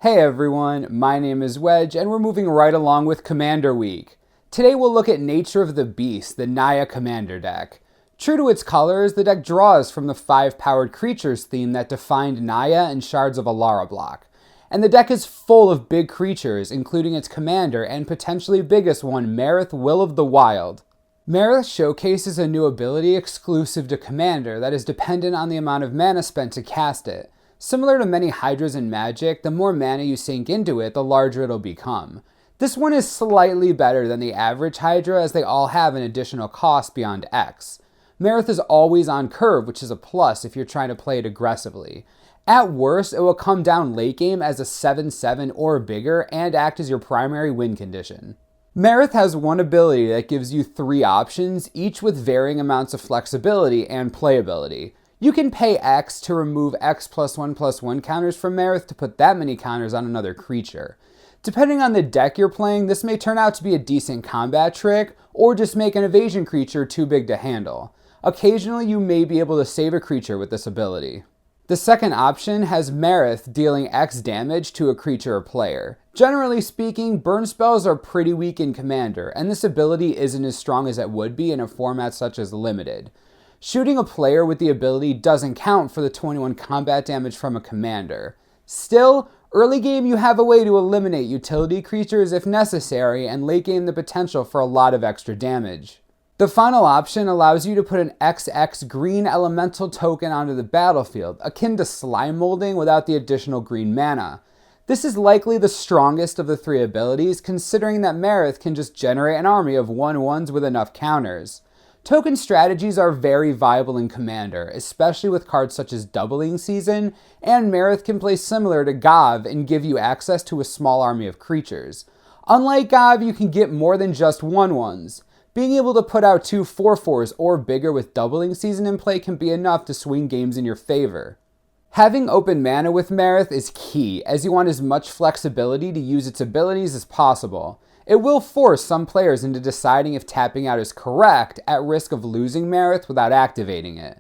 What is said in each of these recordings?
Hey everyone, my name is Wedge and we're moving right along with Commander Week. Today we'll look at Nature of the Beast, the Naya Commander deck. True to its colors, the deck draws from the 5-powered creatures theme that defined Naya and Shards of Alara block. And the deck is full of big creatures, including its commander and potentially biggest one, Marath, Will of the Wild. Marath showcases a new ability exclusive to Commander that is dependent on the amount of mana spent to cast it. Similar to many Hydras in Magic, the more mana you sink into it, the larger it'll become. This one is slightly better than the average Hydra, as they all have an additional cost beyond X. Marath is always on curve, which is a plus if you're trying to play it aggressively. At worst, it will come down late game as a 7/7 or bigger and act as your primary win condition. Marath has one ability that gives you 3 options, each with varying amounts of flexibility and playability. You can pay X to remove X+1/+1 counters from Marath to put that many counters on another creature. Depending on the deck you're playing, this may turn out to be a decent combat trick, or just make an evasion creature too big to handle. Occasionally, you may be able to save a creature with this ability. The second option has Marath dealing X damage to a creature or player. Generally speaking, burn spells are pretty weak in Commander, and this ability isn't as strong as it would be in a format such as Limited. Shooting a player with the ability doesn't count for the 21 combat damage from a commander. Still, early game you have a way to eliminate utility creatures if necessary, and late game the potential for a lot of extra damage. The final option allows you to put an XX green elemental token onto the battlefield, akin to slime molding without the additional green mana. This is likely the strongest of the 3 abilities, considering that Marath can just generate an army of 1/1s with enough counters. Token strategies are very viable in Commander, especially with cards such as Doubling Season, and Marath can play similar to Gav and give you access to a small army of creatures. Unlike Gav, you can get more than just 1/1s. Being able to put out 2 4/4s or bigger with Doubling Season in play can be enough to swing games in your favor. Having open mana with Marath is key, as you want as much flexibility to use its abilities as possible. It will force some players into deciding if tapping out is correct, at risk of losing Marath without activating it.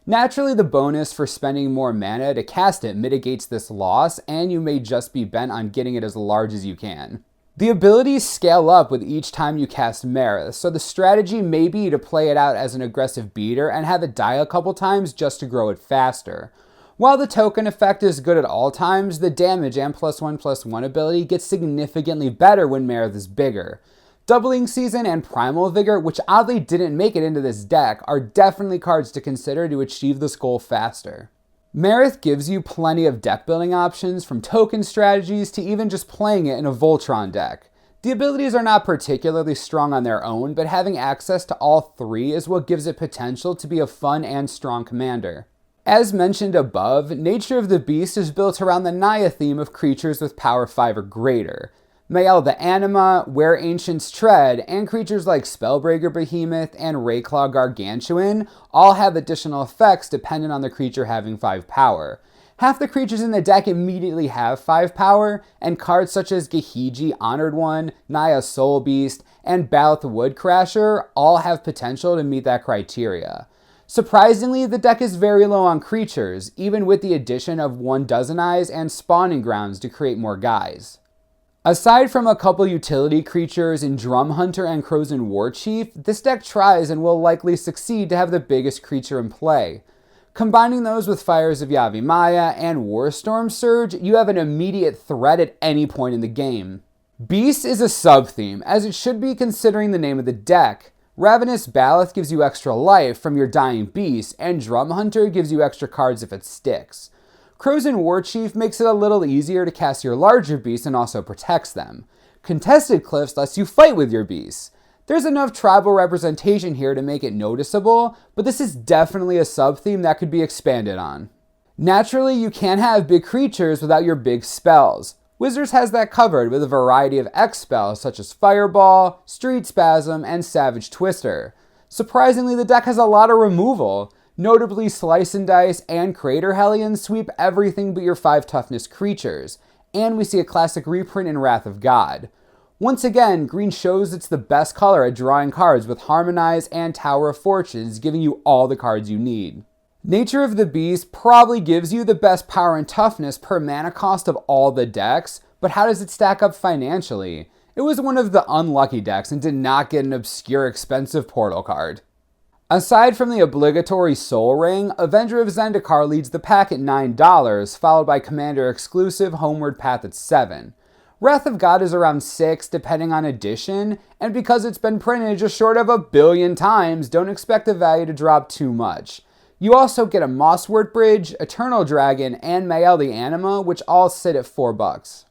Naturally, the bonus for spending more mana to cast it mitigates this loss, and you may just be bent on getting it as large as you can. The abilities scale up with each time you cast Marath, so the strategy may be to play it out as an aggressive beater and have it die a couple times just to grow it faster. While the token effect is good at all times, the damage and +1/+1 ability gets significantly better when Marath is bigger. Doubling Season and Primal Vigor, which oddly didn't make it into this deck, are definitely cards to consider to achieve this goal faster. Marath gives you plenty of deck building options, from token strategies to even just playing it in a Voltron deck. The abilities are not particularly strong on their own, but having access to all 3 is what gives it potential to be a fun and strong commander. As mentioned above, Nature of the Beast is built around the Naya theme of creatures with power 5 or greater. Mael the Anima, Where Ancients Tread, and creatures like Spellbreaker Behemoth and Rayclaw Gargantuan all have additional effects dependent on the creature having 5 power. Half the creatures in the deck immediately have 5 power, and cards such as Gahiji Honored One, Naya Soul Beast, and Balth Woodcrasher all have potential to meet that criteria. Surprisingly, the deck is very low on creatures, even with the addition of 1 Dozen Eyes and Spawning Grounds to create more guys. Aside from a couple utility creatures in Drum Hunter and Krosan Warchief, this deck tries and will likely succeed to have the biggest creature in play. Combining those with Fires of Yavimaya and Warstorm Surge, you have an immediate threat at any point in the game. Beast is a sub-theme, as it should be considering the name of the deck. Ravenous Baloth gives you extra life from your dying beast, and Drum Hunter gives you extra cards if it sticks. Krosan Warchief makes it a little easier to cast your larger beasts and also protects them. Contested Cliffs lets you fight with your beasts. There's enough tribal representation here to make it noticeable, but this is definitely a sub-theme that could be expanded on. Naturally, you can't have big creatures without your big spells. Wizards has that covered with a variety of X spells such as Fireball, Street Spasm, and Savage Twister. Surprisingly, the deck has a lot of removal. Notably, Slice and Dice and Crater Hellions sweep everything but your 5 toughness creatures, and we see a classic reprint in Wrath of God. Once again, green shows it's the best color at drawing cards with Harmonize and Tower of Fortunes, giving you all the cards you need. Nature of the Beast probably gives you the best power and toughness per mana cost of all the decks, but how does it stack up financially? It was one of the unlucky decks and did not get an obscure expensive portal card. Aside from the obligatory Soul Ring, Avenger of Zendikar leads the pack at $9, followed by Commander exclusive Homeward Path at $7. Wrath of God is around $6 depending on edition, and because it's been printed just short of 1 billion times, don't expect the value to drop too much. You also get a Mosswort Bridge, Eternal Dragon, and Mael the Anima, which all sit at $4.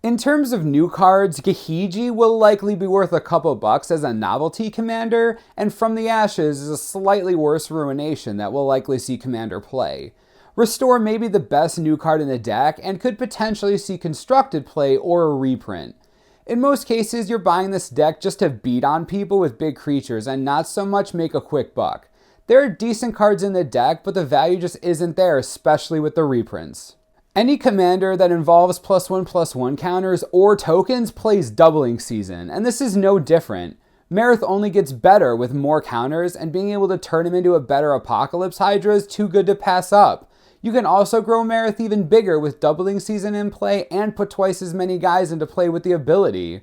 In terms of new cards, Gahiji will likely be worth a couple bucks as a novelty commander, and From the Ashes is a slightly worse ruination that will likely see Commander play. Restore may be the best new card in the deck and could potentially see constructed play or a reprint. In most cases, you're buying this deck just to beat on people with big creatures and not so much make a quick buck. There are decent cards in the deck, but the value just isn't there, especially with the reprints. Any commander that involves +1/+1 counters or tokens plays Doubling Season, and this is no different. Marath only gets better with more counters, and being able to turn him into a better Apocalypse Hydra is too good to pass up. You can also grow Marath even bigger with Doubling Season in play and put twice as many guys into play with the ability.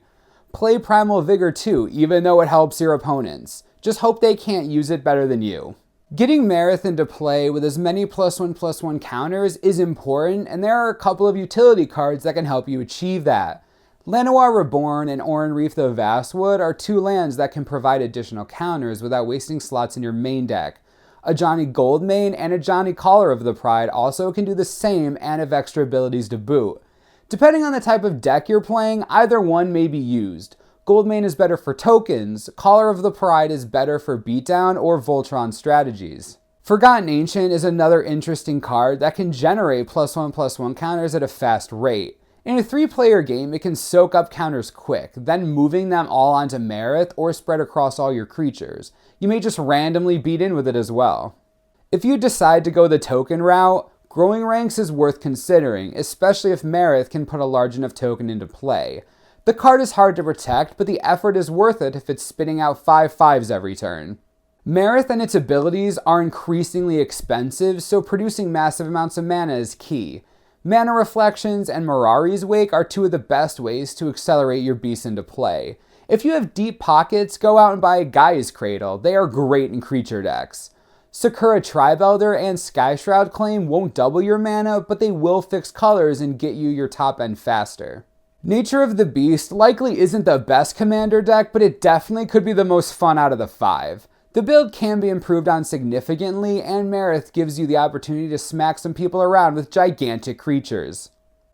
Play Primal Vigor too, even though it helps your opponents. Just hope they can't use it better than you. Getting Marath into play with as many +1/+1 counters is important, and there are a couple of utility cards that can help you achieve that. Llanowar Reborn and Oran Reef the Vastwood are 2 lands that can provide additional counters without wasting slots in your main deck. Ajani Goldmane and Ajani Caller of the Pride also can do the same and have extra abilities to boot. Depending on the type of deck you're playing, either one may be used. Goldmane is better for tokens, Caller of the Pride is better for beatdown or Voltron strategies. Forgotten Ancient is another interesting card that can generate +1/+1 counters at a fast rate. In a 3-player game, it can soak up counters quick, then moving them all onto Marath or spread across all your creatures. You may just randomly beat in with it as well. If you decide to go the token route, Growing Ranks is worth considering, especially if Marath can put a large enough token into play. The card is hard to protect, but the effort is worth it if it's spitting out 5/5s every turn. Marath and its abilities are increasingly expensive, so producing massive amounts of mana is key. Mana Reflections and Mirari's Wake are 2 of the best ways to accelerate your beasts into play. If you have deep pockets, go out and buy a Gaia's Cradle. They are great in creature decks. Sakura Tribe Elder and Skyshroud Claim won't double your mana, but they will fix colors and get you your top end faster. Nature of the Beast likely isn't the best commander deck, but it definitely could be the most fun out of the 5. The build can be improved on significantly, and Marath gives you the opportunity to smack some people around with gigantic creatures.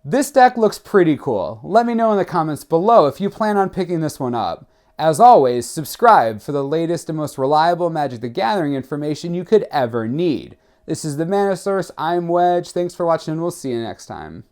This deck looks pretty cool. Let me know in the comments below if you plan on picking this one up. As always, subscribe for the latest and most reliable Magic the Gathering information you could ever need. This is the Mana Source, I'm Wedge, thanks for watching and we'll see you next time.